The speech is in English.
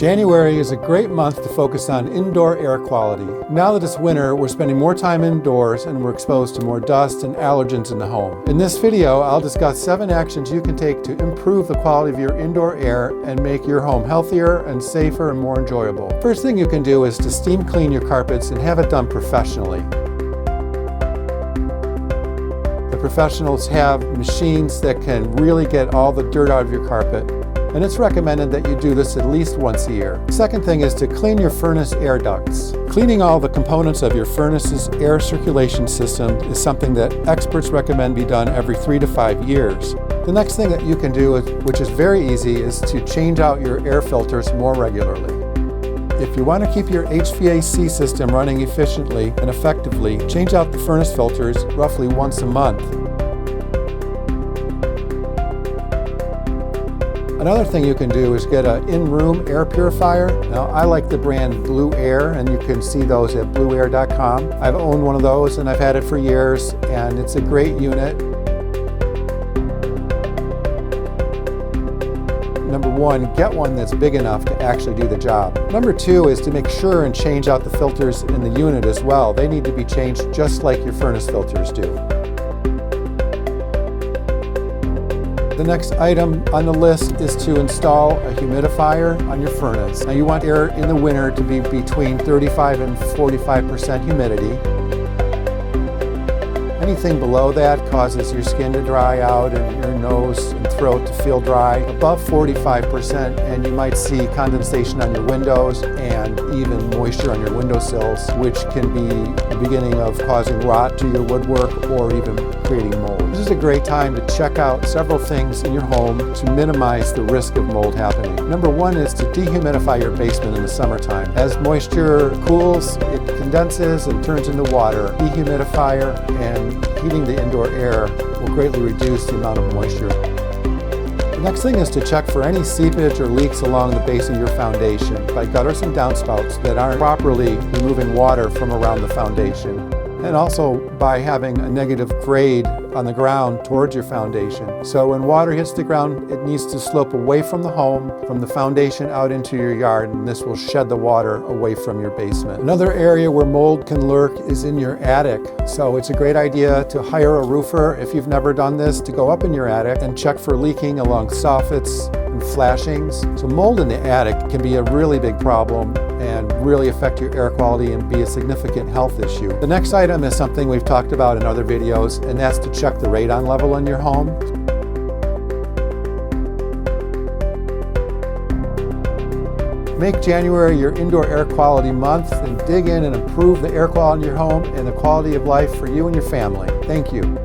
January is a great month to focus on indoor air quality. Now that it's winter, we're spending more time indoors and we're exposed to more dust and allergens in the home. In this video, I'll discuss 7 actions you can take to improve the quality of your indoor air and make your home healthier and safer and more enjoyable. First thing you can do is to steam clean your carpets and have it done professionally. The professionals have machines that can really get all the dirt out of your carpet, and it's recommended that you do this at least once a year. Second thing is to clean your furnace air ducts. Cleaning all the components of your furnace's air circulation system is something that experts recommend be done every 3 to 5 years. The next thing that you can do, which is very easy, is to change out your air filters more regularly. If you want to keep your HVAC system running efficiently and effectively, change out the furnace filters roughly once a month. Another thing you can do is get an in-room air purifier. Now, I like the brand Blue Air, and you can see those at blueair.com. I've owned one of those and I've had it for years, and it's a great unit. Number 1, get one that's big enough to actually do the job. Number 2 is to make sure and change out the filters in the unit as well. They need to be changed just like your furnace filters do. The next item on the list is to install a humidifier on your furnace. Now, you want air in the winter to be between 35 and 45% humidity. Anything below that causes your skin to dry out and your nose and throat to feel dry. Above 45% and you might see condensation on your windows and even moisture on your windowsills, which can be the beginning of causing rot to your woodwork or even creating mold. This is a great time to check out several things in your home to minimize the risk of mold happening. Number 1 is to dehumidify your basement in the summertime. As moisture cools, it condenses and turns into water. Dehumidifier and heating the indoor air will greatly reduce the amount of moisture. The next thing is to check for any seepage or leaks along the base of your foundation by gutters and downspouts that aren't properly removing water from around the foundation, and also by having a negative grade on the ground towards your foundation. So when water hits the ground, it needs to slope away from the home, from the foundation out into your yard, and this will shed the water away from your basement. Another area where mold can lurk is in your attic. So it's a great idea to hire a roofer, if you've never done this, to go up in your attic and check for leaking along soffits and flashings. So mold in the attic can be a really big problem and really affect your air quality and be a significant health issue. The next item is something we've talked about in other videos, and that's to check the radon level in your home. Make January your indoor air quality month and dig in and improve the air quality in your home and the quality of life for you and your family. Thank you.